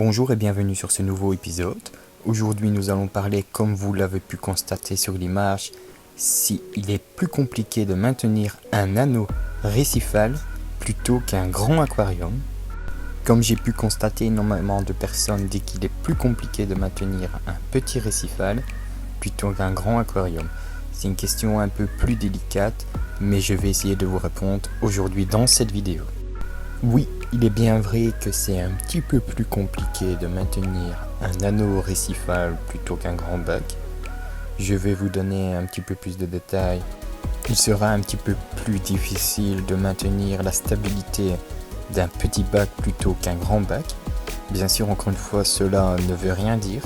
Bonjour et bienvenue sur ce nouveau épisode. Aujourd'hui nous allons parler, comme vous l'avez pu constater sur l'image, s'il est plus compliqué de maintenir un anneau récifal plutôt qu'un grand aquarium. Comme j'ai pu constater, énormément de personnes disent qu'il est plus compliqué de maintenir un petit récifal plutôt qu'un grand aquarium. C'est une question un peu plus délicate, mais je vais essayer de vous répondre aujourd'hui dans cette vidéo. Oui, il est bien vrai que c'est un petit peu plus compliqué de maintenir un anneau récifal plutôt qu'un grand bac. Je vais vous donner un petit peu plus de détails. Il sera un petit peu plus difficile de maintenir la stabilité d'un petit bac plutôt qu'un grand bac. Bien sûr, encore une fois, cela ne veut rien dire.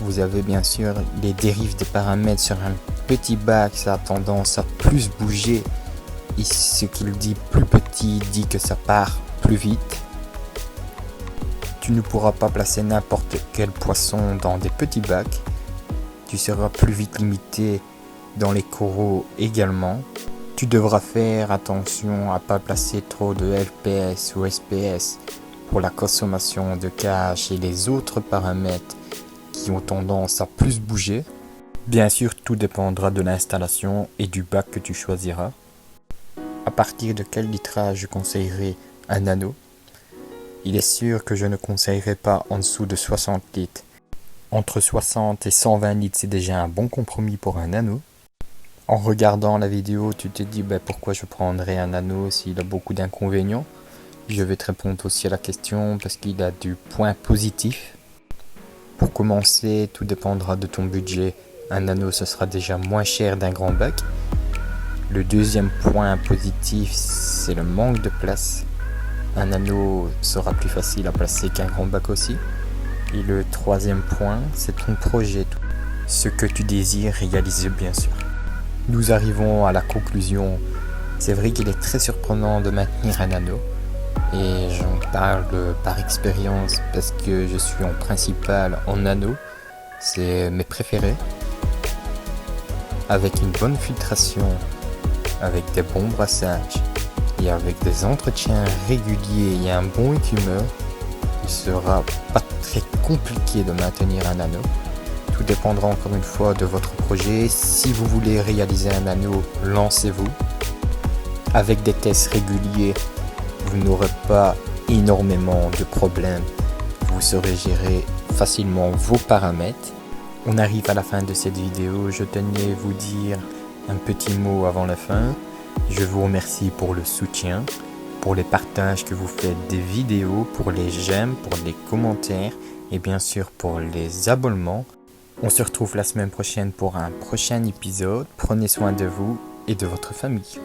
Vous avez bien sûr les dérives des paramètres sur un petit bac, ça a tendance à plus bouger. Et ce qu'il dit plus petit dit que ça part plus vite. Tu ne pourras pas placer n'importe quel poisson dans des petits bacs. Tu seras plus vite limité dans les coraux également. Tu devras faire attention à ne pas placer trop de LPS ou SPS pour la consommation de cache et les autres paramètres qui ont tendance à plus bouger. Bien sûr, tout dépendra de l'installation et du bac que tu choisiras. À partir de quel litrage je conseillerais un anneau? Il est sûr que je ne conseillerais pas en dessous de 60 litres. Entre 60 et 120 litres, c'est déjà un bon compromis pour un anneau. En regardant la vidéo, tu te dis pourquoi je prendrais un anneau s'il a beaucoup d'inconvénients? Je vais te répondre aussi à la question parce qu'il a du point positif. Pour commencer, tout dépendra de ton budget. Un anneau, ce sera déjà moins cher d'un grand bac. Le deuxième point positif, c'est le manque de place. Un anneau sera plus facile à placer qu'un grand bac aussi. Et le troisième point, c'est ton projet. Ce que tu désires réaliser, bien sûr. Nous arrivons à la conclusion. C'est vrai qu'il est très surprenant de maintenir un anneau. Et j'en parle par expérience parce que je suis en principal en anneau. C'est mes préférés. Avec une bonne filtration, avec des bons brassages et avec des entretiens réguliers et un bon écumeur, il sera pas très compliqué de maintenir un anneau. Tout dépendra encore une fois de votre projet. Si vous voulez réaliser un anneau, lancez-vous. Avec des tests réguliers, vous n'aurez pas énormément de problèmes. Vous saurez gérer facilement vos paramètres. On arrive à la fin de cette vidéo. Je tenais à vous dire un petit mot avant la fin. Je vous remercie pour le soutien, pour les partages que vous faites des vidéos, pour les j'aime, pour les commentaires et bien sûr pour les abonnements. On se retrouve la semaine prochaine pour un prochain épisode. Prenez soin de vous et de votre famille.